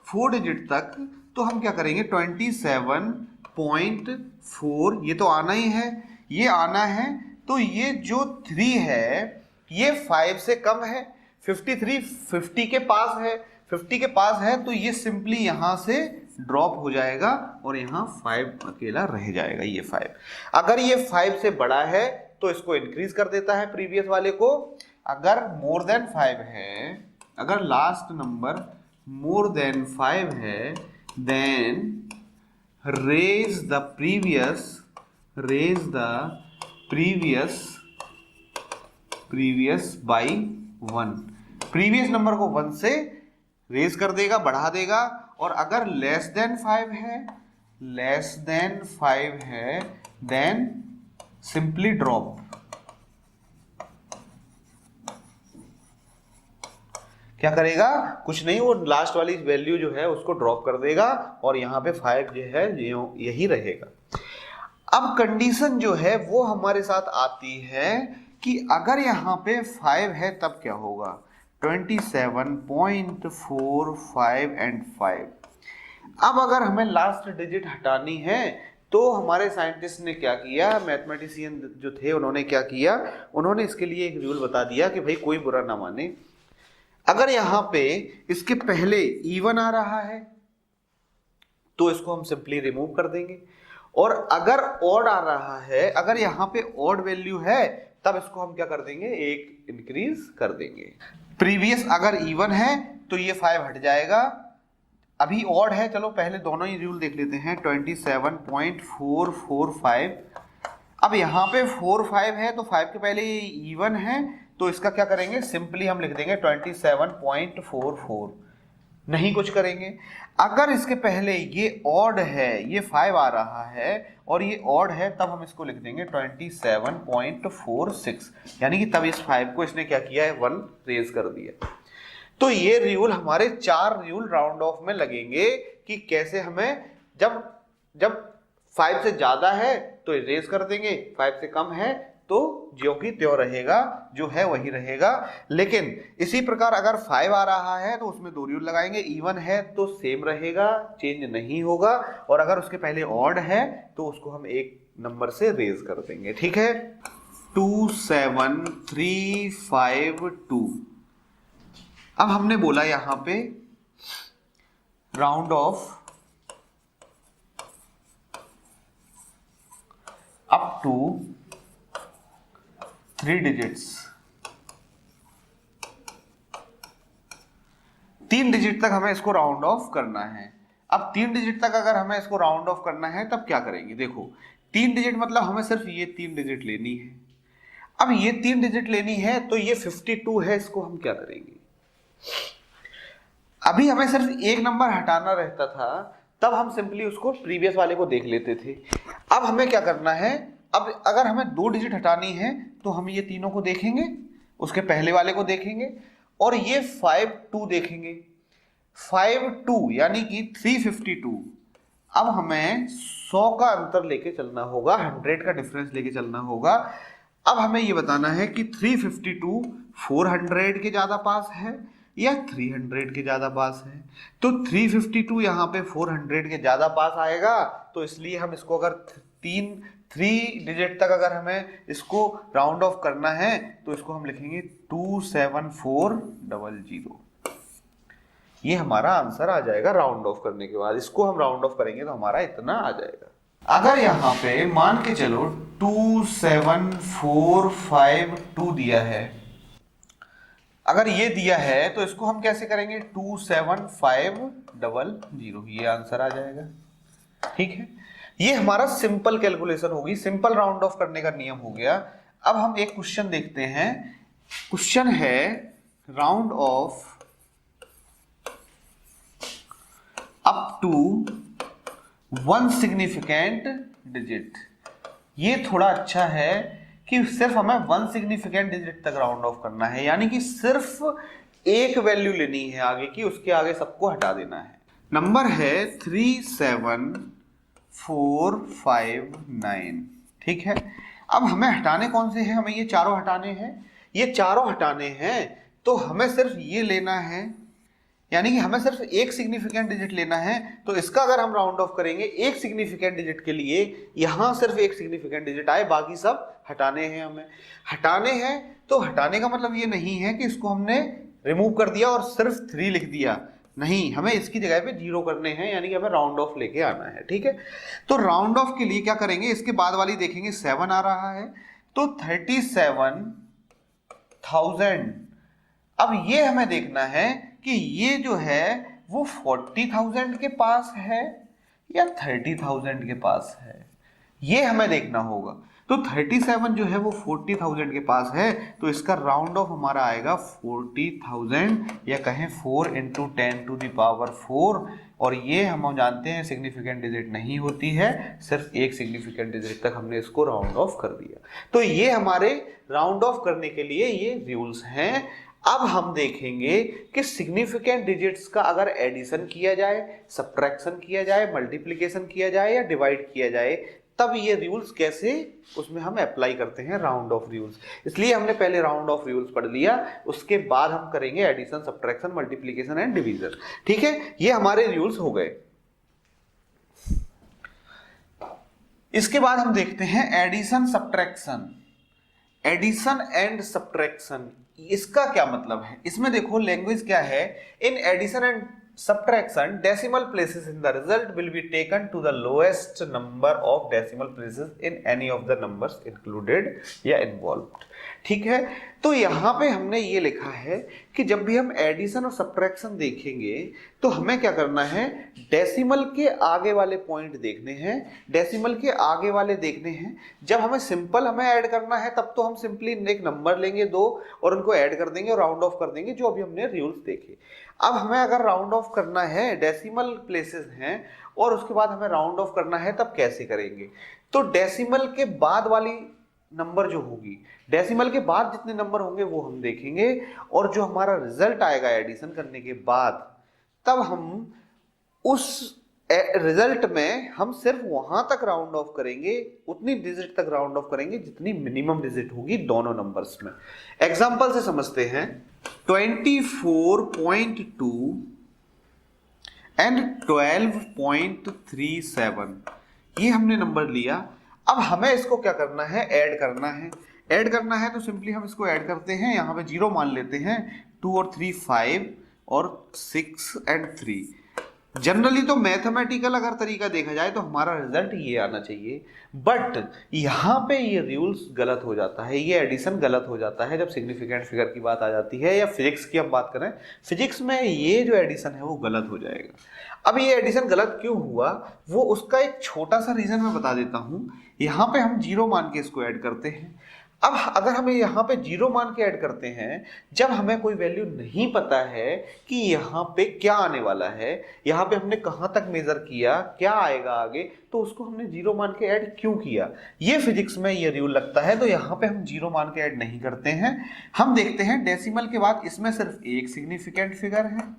4 डिजिट तक, तो हम क्या करेंगे, 27.4, ये तो आना ही है, ये आना है, तो ये जो 3 है ये 5 से कम है, 53 50 के पास है, 50 के पास है, तो ये सिंपली यहां से ड्रॉप हो जाएगा और यहां 5 अकेला रह जाएगा, ये 5। अगर ये 5 से बड़ा है तो इसको इंक्रीज कर देता है प्रीवियस वाले को, अगर मोर देन 5 है, अगर लास्ट नंबर मोर देन 5 है, then raise the previous by 1, previous number को 1 से रेज कर देगा, बढ़ा देगा। और अगर लेस देन 5 है, देन सिंपली ड्रॉप, क्या करेगा? कुछ नहीं, वो लास्ट वाली वैल्यू जो है उसको ड्रॉप कर देगा और यहाँ पे 5 जो है यही रहेगा। अब कंडीशन जो है वो हमारे साथ आती है कि अगर यहाँ पे 5 है तब क्या होगा, 27.45 एंड 5। अब अगर हमें लास्ट डिजिट हटानी है तो हमारे साइंटिस्ट ने क्या किया, मैथमेटिशियन जो थे उन्होंने क्या किया, उन्होंने इसके लिए एक रूल बता दिया कि भाई कोई बुरा ना माने, अगर यहाँ पे इसके पहले इवन आ रहा है तो इसको हम सिंपली रिमूव कर देंगे, और अगर ऑड आ रहा है, अगर यहाँ पे ऑड वैल्यू है, तब इसको हम क्या कर देंगे, एक इंक्रीज कर देंगे। प्रीवियस अगर इवन है तो ये 5 हट जाएगा, अभी ऑड है, चलो पहले दोनों ही रूल देख लेते हैं। 27.445, अब यहाँ पे 4 5 है तो 5 के पहले ये इवन है, तो इसका क्या करेंगे, सिंपली हम लिख देंगे 27.44, नहीं कुछ करेंगे। अगर इसके पहले ये ऑड है, ये 5 आ रहा है और ये ऑड है, तब हम इसको लिख देंगे 27.46, यानी कि तब इस 5 को इसने क्या किया है, 1 रेज कर दिया। तो ये रूल हमारे 4 रूल राउंड ऑफ में लगेंगे कि कैसे हमें जब 5 से ज्यादा है तो रेज कर देंगे, 5 से कम है तो ज्यों की त्यों रहेगा, जो है वही रहेगा। लेकिन इसी प्रकार अगर 5 आ रहा है तो उसमें 2 रूल लगाएंगे, इवन है तो सेम रहेगा, चेंज नहीं होगा, और अगर उसके पहले ऑड है तो उसको हम एक नंबर से रेज कर देंगे। ठीक है, 27352। अब हमने बोला यहां पे round off up to 3 digits, 3 digit तक हमें इसको राउंड ऑफ करना है। अब 3 डिजिट तक अगर हमें इसको राउंड ऑफ करना है तब क्या करेंगे, देखो 3 डिजिट मतलब हमें सिर्फ ये 3 डिजिट लेनी है। अब ये 3 डिजिट लेनी है तो ये 52 है, इसको हम क्या करेंगे, अभी हमें सिर्फ एक नंबर हटाना रहता था, तब हम सिंपली उसको प्रीवियस वाले को देख लेते थे। अब हमें क्या करना है, अब अगर हमें 2 डिजिट हटानी है तो हम ये तीनों को देखेंगे, उसके पहले वाले को देखेंगे और ये 52 देखेंगे, 52 यानी कि 352। अब हमें 100 का अंतर लेके चलना होगा, 100 का डिफरेंस लेके चलना होगा। अब हमें ये बताना है कि 352 400 के ज्यादा पास है या 300 के ज्यादा पास है। तो 352 यहाँ पे 400 के ज्यादा पास आएगा, तो इसलिए हम इसको अगर 3 डिजिट तक अगर हमें इसको राउंड ऑफ करना है तो इसको हम लिखेंगे 27400। ये हमारा आंसर आ जाएगा राउंड ऑफ करने के बाद। इसको हम राउंड ऑफ करेंगे तो हमारा इतना आ जाएगा। अगर यहाँ पे मान के चलो 27452 दिया है, अगर ये दिया है तो इसको हम कैसे करेंगे, 27500, ये आंसर आ जाएगा। ठीक है, ये हमारा सिंपल कैलकुलेशन होगी, सिंपल राउंड ऑफ करने का नियम हो गया। अब हम एक क्वेश्चन देखते हैं। क्वेश्चन है round off up to 1 significant digit. ये थोड़ा अच्छा है कि सिर्फ हमें 1 सिग्निफिकेंट डिजिट तक राउंड ऑफ करना है, यानी कि सिर्फ एक वैल्यू लेनी है आगे की, उसके आगे सबको हटा देना है। नंबर है 37459। ठीक है, अब हमें हटाने कौन से हैं, हमें ये चारों हटाने हैं। ये चारों हटाने हैं तो हमें सिर्फ ये लेना है, यानी कि हमें सिर्फ एक सिग्निफिकेंट डिजिट लेना है। तो इसका अगर हम राउंड ऑफ करेंगे, एक सिग्निफिकेंट डिजिट के लिए यहां सिर्फ एक सिग्निफिकेंट डिजिट आए, बाकी सब हटाने हैं। हमें हटाने हैं तो हटाने का मतलब ये नहीं है कि इसको हमने रिमूव कर दिया और सिर्फ 3 लिख दिया, नहीं, हमें इसकी जगह पे 0 करने हैं, यानी कि हमें राउंड ऑफ लेके आना है। ठीक है, तो राउंड ऑफ के लिए क्या करेंगे, इसके बाद वाली देखेंगे 7 आ रहा है तो 37,000। अब ये हमें देखना है कि ये जो है वो 40,000 के पास है या 30,000 के पास है, ये हमें देखना होगा। तो 37 जो है वो 40,000 के पास है, तो इसका राउंड ऑफ हमारा आएगा 40,000, या कहें 4 × 10⁴। और ये हम जानते हैं सिग्निफिकेंट डिजिट नहीं होती है, सिर्फ एक सिग्निफिकेंट डिजिट तक हमने इसको राउंड ऑफ कर दिया। तो ये हमारे राउंड ऑफ करने के लिए ये रूल्स हैं। अब हम देखेंगे कि सिग्निफिकेंट डिजिट्स का अगर एडिशन किया जाए, सब्ट्रैक्शन किया जाए, मल्टीप्लिकेशन किया जाए या डिवाइड किया जाए, तब ये रूल्स कैसे उसमें हम अप्लाई करते हैं राउंड ऑफ रूल्स। इसलिए हमने पहले राउंड ऑफ रूल्स पढ़ लिया, उसके बाद हम करेंगे addition, subtraction, multiplication and division. ठीक है, ये हमारे रूल्स हो गए। इसके बाद हम देखते हैं addition, subtraction. Addition and subtraction, इसका क्या मतलब है, इसमें देखो लैंग्वेज क्या है। In addition and subtraction, decimal places in the result will be taken to the lowest number of decimal places in any of the numbers included या involved। ठीक है। तो यहाँ पे हमने ये लिखा है कि जब भी हम एडिशन और सब्ट्रैक्शन देखेंगे तो हमें क्या करना है, डेसिमल के आगे वाले पॉइंट देखने हैं, डेसिमल के आगे वाले देखने हैं। जब हमें सिंपल हमें ऐड करना है तब तो हम सिंपली एक नंबर लेंगे 2 और उनको ऐड कर देंगे और राउंड ऑफ कर देंगे, जो अभी हमने रूल्स देखे। अब हमें अगर राउंड ऑफ करना है, डेसिमल प्लेसेस हैं और उसके बाद हमें राउंड ऑफ करना है, तब कैसे करेंगे? तो डेसिमल के बाद वाली नंबर जो होगी, डेसिमल के बाद जितने नंबर होंगे वो हम देखेंगे, और जो हमारा रिजल्ट आएगा एडिशन करने के बाद, तब हम उस रिजल्ट में हम सिर्फ वहां तक राउंड ऑफ करेंगे, उतनी डिजिट तक राउंड ऑफ करेंगे जितनी मिनिमम डिजिट होगी दोनों नंबर्स में। एग्जांपल से समझते हैं। 24.2 एंड 12.37 ये हमने नंबर लिया। अब हमें इसको क्या करना है, ऐड करना है। ऐड करना है तो सिंपली हम इसको ऐड करते हैं, यहाँ पे 0 मान लेते हैं। 2 और 3 5 और 6 एंड 3। जनरली तो मैथमेटिकल अगर तरीका देखा जाए तो हमारा रिजल्ट ये आना चाहिए, बट यहाँ पे ये रूल्स गलत हो जाता है, ये एडिशन गलत हो जाता है जब सिग्निफिकेंट फिगर की बात आ जाती है, या फिजिक्स की हम बात करें, फिजिक्स में ये जो एडिशन है वो गलत हो जाएगा। अब ये एडिशन गलत क्यों हुआ, वो उसका एक छोटा सा रीजन मैं बता देता हूँ। यहाँ पे हम 0 मान के इसको ऐड करते हैं। अब अगर हमें यहाँ पे 0 मान के ऐड करते हैं, जब हमें कोई वैल्यू नहीं पता है कि यहाँ पे क्या आने वाला है, यहाँ पे हमने कहाँ तक मेजर किया, क्या आएगा आगे, तो उसको हमने 0 मान के ऐड क्यों किया, ये फिजिक्स में ये रूल लगता है। तो यहाँ पे हम 0 मान के ऐड नहीं करते हैं। हम देखते हैं डेसिमल के बाद इसमें सिर्फ एक सिग्निफिकेंट फिगर है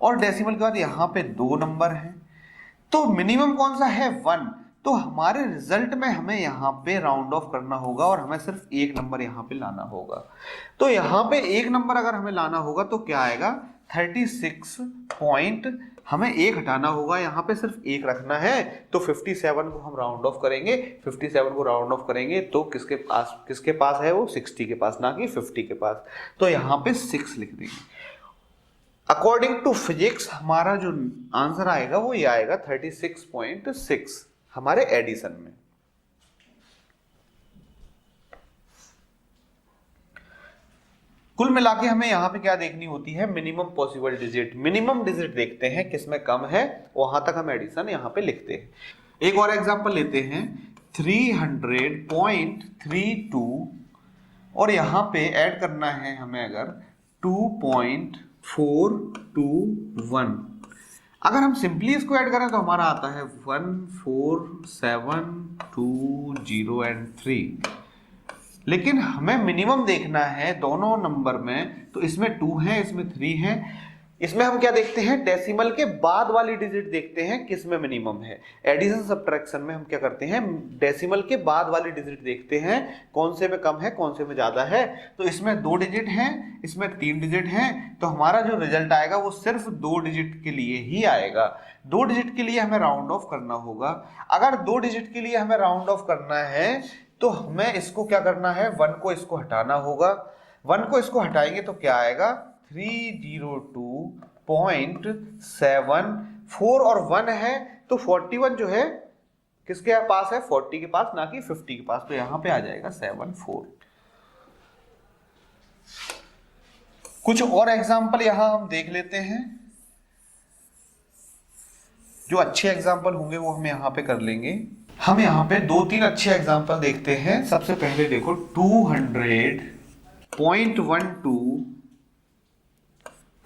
और डेसिमल के बाद यहाँ पे 2 नंबर हैं, तो मिनिमम कौन सा है, 1। तो हमारे रिजल्ट में हमें यहाँ पे राउंड ऑफ करना होगा और हमें सिर्फ एक नंबर यहाँ पे लाना होगा। तो यहाँ पे एक नंबर अगर हमें लाना होगा तो क्या आएगा, 36 पॉइंट, हमें एक हटाना होगा, यहाँ पे सिर्फ एक रखना है। तो 57 को हम राउंड ऑफ करेंगे, 57 को राउंड ऑफ करेंगे तो किसके पास है वो, 60 के पास, ना कि 50 के पास। तो यहाँ पे 6 लिख देंगे। अकॉर्डिंग टू फिजिक्स हमारा जो आंसर आएगा वो ये आएगा 36.6 हमारे एडिशन में। कुल मिला के हमें यहां पे क्या देखनी होती है, minimum possible digit. Minimum digit देखते हैं किसमें कम है, वहां तक हम एडिशन यहां पे लिखते हैं। एक और एग्जांपल लेते हैं, 300.32 और यहां पे ऐड करना है हमें अगर 2.421। अगर हम सिंपली इसको ऐड करें तो हमारा आता है 14720 एंड 3। लेकिन हमें मिनिमम देखना है दोनों नंबर में, तो इसमें 2 है, इसमें 3 है। इसमें हम क्या देखते हैं, डेसिमल के बाद वाली डिजिट देखते हैं किसमें मिनिमम है। एडिशन सब्ट्रैक्शन में हम क्या करते हैं, डेसिमल के बाद वाली डिजिट देखते हैं कौन से में कम है कौन से में ज्यादा है। तो इसमें 2 डिजिट हैं, इसमें 3 डिजिट हैं, तो हमारा जो रिजल्ट आएगा वो सिर्फ 2 डिजिट के लिए ही आएगा। 2 डिजिट के लिए हमें राउंड ऑफ करना होगा। अगर 2 डिजिट के लिए हमें राउंड ऑफ करना है तो हमें इसको क्या करना है, 1 को इसको हटाना होगा। 1 को इसको हटाएंगे तो क्या आएगा, 302.74 और 1 है, तो 41 जो है किसके पास है, 40 के पास, ना कि 50 के पास। तो यहां पे आ जाएगा 74। कुछ और एग्जाम्पल यहां हम देख लेते हैं, जो अच्छे एग्जाम्पल होंगे वो हम यहां पे कर लेंगे। हम यहाँ पे 2-3 अच्छे एग्जाम्पल देखते हैं। सबसे पहले देखो 200.12,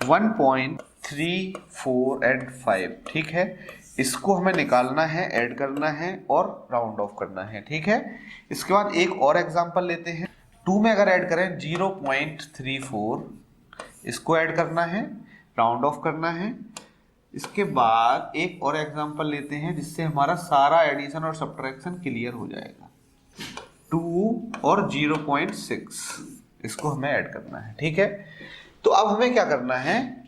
1.34 एंड 5, ठीक है। इसको हमें निकालना है, ऐड करना है और राउंड ऑफ करना है, ठीक है। इसके बाद एक और एग्जाम्पल लेते हैं। 2 में अगर ऐड करें 0.34, इसको ऐड करना है, राउंड ऑफ करना है। इसके बाद एक और एग्जांपल लेते हैं जिससे हमारा सारा एडिशन और सब्ट्रैक्शन क्लियर हो जाएगा। 2 और 0.6 इसको हमें ऐड करना है, ठीक है। तो अब हमें क्या करना है,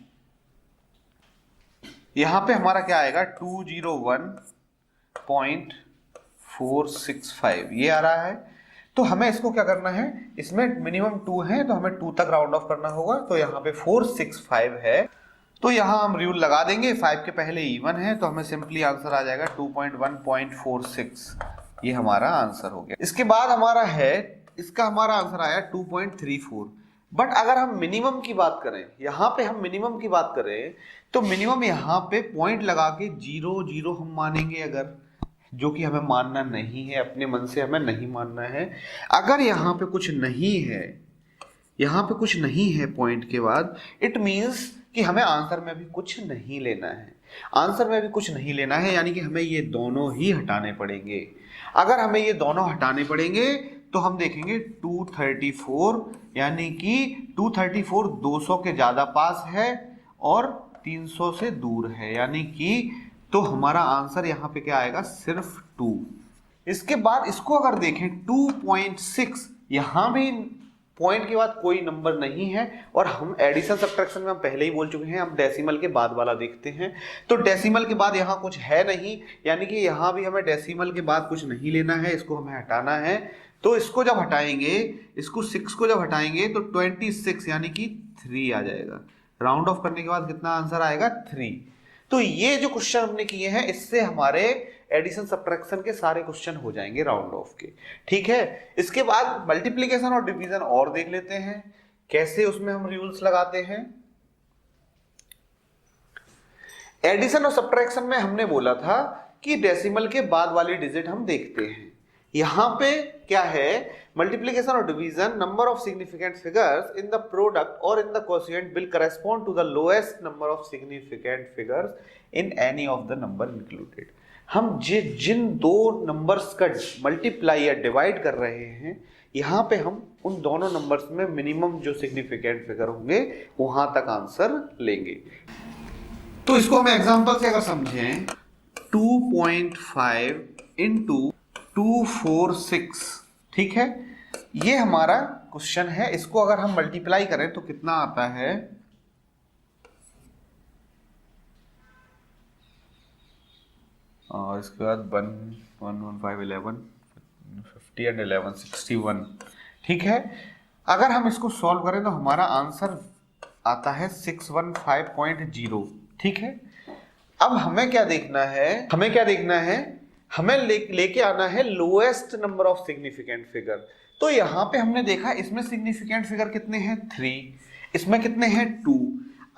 यहां पे हमारा क्या आएगा, 201.465 ये आ रहा है। तो हमें इसको क्या करना है, इसमें मिनिमम 2 है तो हमें 2 तक राउंड ऑफ करना होगा। तो यहाँ पे 465 है, तो यहां हम रूल लगा देंगे। 5 के पहले इवन है तो हमें सिंपली आंसर आ जाएगा 2.1.46, ये हमारा आंसर हो गया। इसके बाद हमारा है इसका हमारा आंसर आया 2.34। बट अगर हम मिनिमम की बात करें, यहाँ पे हम मिनिमम की बात करें तो मिनिमम यहाँ पे पॉइंट लगा के 0 हम मानेंगे, अगर जो कि हमें मानना नहीं है, अपने मन से हमें नहीं मानना है। अगर यहाँ पे कुछ नहीं है, यहाँ पे कुछ नहीं है पॉइंट के बाद, इट मीन्स कि हमें आंसर में भी कुछ नहीं लेना है। आंसर में भी कुछ नहीं लेना है यानी कि हमें ये दोनों ही हटाने पड़ेंगे। अगर हमें ये दोनों हटाने पड़ेंगे तो हम देखेंगे 234, यानी कि 234 200 के ज़्यादा पास है और 300 से दूर है, यानी कि तो हमारा आंसर यहाँ पे क्या आएगा, सिर्फ 2। इसके बाद इसको अगर देखें 2.6, यहाँ भी पॉइंट के बाद कोई नंबर नहीं है और हम एडिशन सब्ट्रैक्शन में हम पहले ही बोल चुके हैं, हम डेसिमल के बाद वाला देखते हैं। तो डेसिमल के बाद यहाँ कुछ है नहीं, यानी कि यहाँ भी हमें डेसिमल के बाद कुछ नहीं लेना है, इसको हमें हटाना है। तो इसको जब हटाएंगे, इसको 6 को जब हटाएंगे तो 26 यानी कि 3 आ जाएगा। राउंड ऑफ करने के बाद कितना आंसर आएगा, 3। तो ये जो क्वेश्चन हमने किए हैं इससे हमारे एडिशन सब्ट्रैक्शन के सारे क्वेश्चन हो जाएंगे राउंड ऑफ के, ठीक है। इसके बाद मल्टीप्लिकेशन और डिवीजन और देख लेते हैं कैसे उसमें हम रूल्स लगाते हैं। एडिशन और सब्ट्रैक्शन में हमने बोला था कि डेसिमल के बाद वाली डिजिट हम देखते हैं। यहां पे क्या है, मल्टीप्लिकेशन और division, number of significant figures in the product और in the quotient will correspond to the lowest number of significant figures in any of the number included. हम जिन दो नंबर्स का मल्टीप्लाई या डिवाइड कर रहे हैं, यहाँ पे हम उन दोनों नंबर्स में मिनिमम जो सिग्निफिकेंट फिगर होंगे वहां तक आंसर लेंगे। तो इसको हम एग्जांपल से अगर समझें, 2.5 इंटू 246, ठीक है, ये हमारा क्वेश्चन है। इसको अगर हम मल्टीप्लाई करें तो कितना आता है, और इसके बाद 1 1 1 5 11 50 एंड 11 61, ठीक है। अगर हम इसको सॉल्व करें तो हमारा आंसर आता है 615.0, ठीक है। अब हमें क्या देखना है, हमें लेके आना है lowest number of significant figure. तो यहां पे हमने देखा इसमें सिग्निफिकेंट फिगर कितने हैं, 3, इसमें कितने हैं, 2।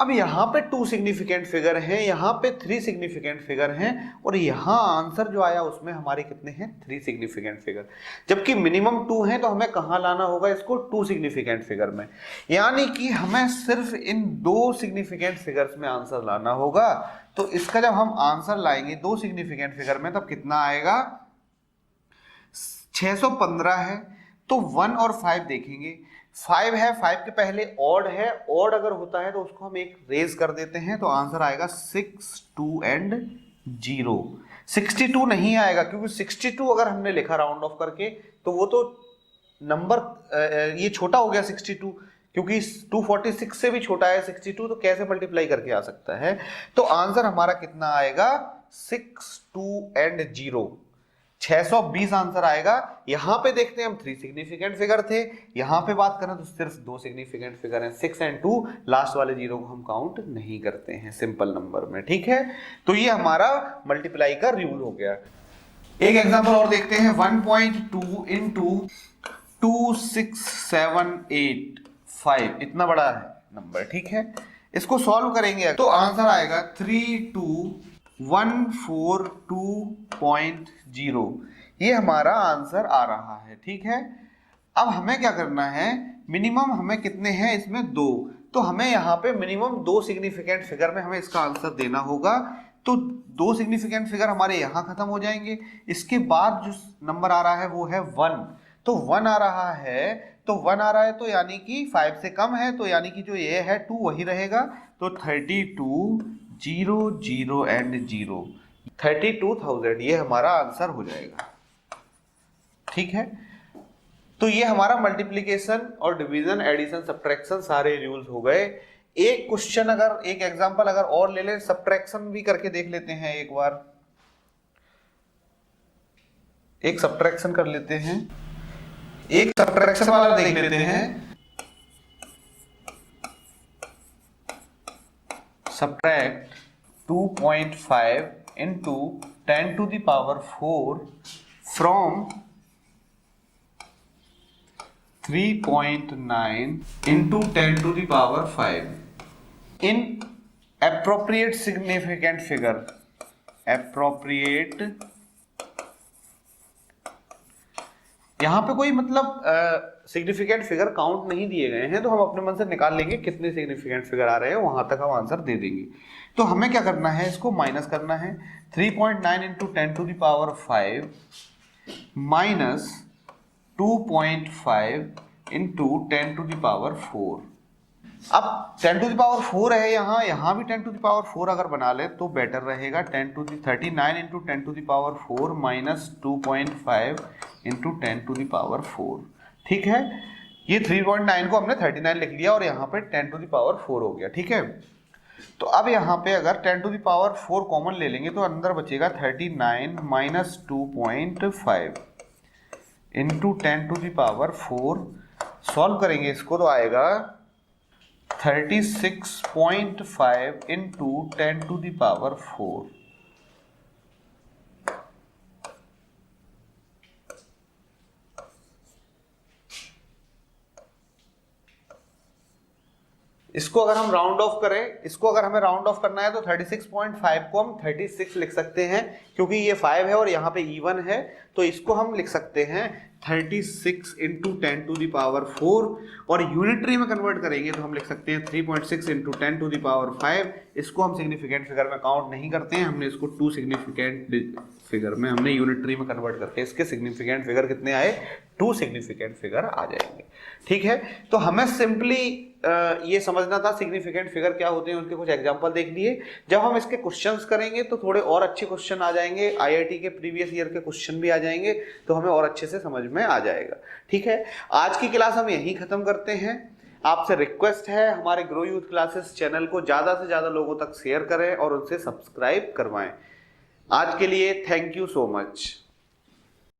अब यहाँ पे 2 सिग्निफिकेंट फिगर हैं, यहाँ पे 3 सिग्निफिकेंट फिगर हैं, और यहाँ आंसर जो आया उसमें हमारे कितने हैं, 3 सिग्निफिकेंट फिगर। जबकि मिनिमम 2 है तो हमें कहाँ लाना होगा इसको, 2 सिग्निफिकेंट फिगर में, यानी कि हमें सिर्फ इन 2 सिग्निफिकेंट फिगर्स में आंसर लाना होगा। तो इसका जब हम आंसर लाएंगे 2 सिग्निफिकेंट फिगर में तब कितना आएगा, 615 है। तो 1 और 5 देखेंगे, 5 है, 5 के पहले ऑड है, ऑड अगर होता है तो उसको हम एक रेज कर देते हैं तो आंसर आएगा 6 2 एंड 0। 62 नहीं आएगा क्योंकि 62 अगर हमने लिखा राउंड ऑफ करके तो वो तो नंबर ये छोटा हो गया 62, क्योंकि 246 से भी छोटा है 62, तो कैसे मल्टीप्लाई करके आ सकता है। तो आंसर हमारा कितना आएगा, 6 2 एंड 0, 620 आंसर आएगा। यहां पे देखते हैं हम 3 सिग्निफिकेंट फिगर थे, यहां पे बात करें तो सिर्फ 2 सिग्निफिकेंट फिगर हैं, 6 एंड 2, लास्ट वाले 0 को हम काउंट नहीं करते हैं सिंपल नंबर में, ठीक है। तो ये हमारा मल्टीप्लाई का रूल हो गया। एक एग्जांपल और देखते हैं, 1.2 इंटू 26785, इतना बड़ा है नंबर, ठीक है। इसको सॉल्व करेंगे तो आंसर आएगा 32142.0, ये हमारा आंसर आ रहा है, ठीक है। अब हमें क्या करना है, मिनिमम हमें कितने हैं इसमें, 2, तो हमें यहाँ पे मिनिमम 2 सिग्निफिकेंट फिगर में हमें इसका आंसर देना होगा। तो 2 सिग्निफिकेंट फिगर हमारे यहाँ खत्म हो जाएंगे। इसके बाद जो नंबर आ रहा है वो है 1, तो 1 आ रहा है, तो 1 आ रहा है तो यानी कि 5 से कम है, तो यानी कि जो ये है 2 वही रहेगा। तो 32 0 0 एंड 0, 32,000 ये हमारा आंसर हो जाएगा, ठीक है। तो ये हमारा मल्टीप्लिकेशन और डिवीजन, एडिशन, सब्ट्रैक्शन सारे रूल्स हो गए। एक क्वेश्चन अगर, एक एग्जांपल अगर और ले लें, सब्ट्रैक्शन भी करके देख लेते हैं एक बार, एक सब्ट्रैक्शन कर लेते हैं, एक सब्ट्रैक्शन वाला देख लेते हैं। Subtract 2.5 into 10 to the power 4 from 3.9 into 10 to the power 5 in appropriate significant figure, appropriate, यहां पे कोई मतलब सिग्निफिकेंट फिगर काउंट नहीं दिए गए हैं, तो हम अपने मन से निकाल लेंगे कितने सिग्निफिकेंट फिगर आ रहे हैं, वहां तक हम आंसर दे देंगे। तो हमें क्या करना है, इसको माइनस करना है। 3.9 into 10 to the power 5 minus 2.5 into 10 to the power 4। अब 10 टू द पावर 4 है यहाँ भी 10 टू द पावर 4 अगर बना ले तो बेटर रहेगा। 39 into 10 to the power 4 minus 2.5 into 10 to the power 4। ठीक है, ये 3.9 को हमने 39 लिख लिया और यहाँ पे 10 टू द पावर 4 हो गया। ठीक है, तो अब यहाँ पे अगर 10 टू द पावर 4 कॉमन ले लेंगे तो अंदर बचेगा 39 minus 2.5 into 10 to the power 4। Solve करेंगे इसको तो आएगा 36.5 इंटू 10 टू द पावर 4। इसको अगर हम राउंड ऑफ करें, इसको अगर हमें राउंड ऑफ करना है तो 36.5 को हम 36 लिख सकते हैं, क्योंकि ये 5 है और यहाँ पे इवन है, तो इसको हम लिख सकते हैं 36 इंटू 10 टू द पावर 4। और यूनिटरी में कन्वर्ट करेंगे तो हम लिख सकते हैं 3.6 इंटू 10 टू द पावर 5। इसको हम सिग्निफिकेंट फिगर में काउंट नहीं करते हैं, हमने इसको 2 सिग्निफिकेंट फिगर में हमने यूनिटरी में कन्वर्ट करके इसके सिग्निफिकेंट फिगर कितने आए, 2 सिग्निफिकेंट फिगर आ जाएंगे। ठीक है, तो हमें सिंपली ये समझना था सिग्निफिकेंट फिगर क्या होते हैं, उनके कुछ एग्जांपल देख लिए। जब हम इसके क्वेश्चंस करेंगे तो थोड़े और अच्छे क्वेश्चन आ जाएंगे, आईआईटी के प्रीवियस ईयर के क्वेश्चन भी आ जाएंगे, तो हमें और अच्छे से समझ में आ जाएगा। ठीक है, आज की क्लास हम यहीं खत्म करते हैं। आपसे रिक्वेस्ट है हमारे ग्रो यूथ क्लासेस चैनल को ज्यादा से ज्यादा लोगों तक शेयर करें और उनसे सब्सक्राइब करवाएं। आज के लिए थैंक यू सो मच।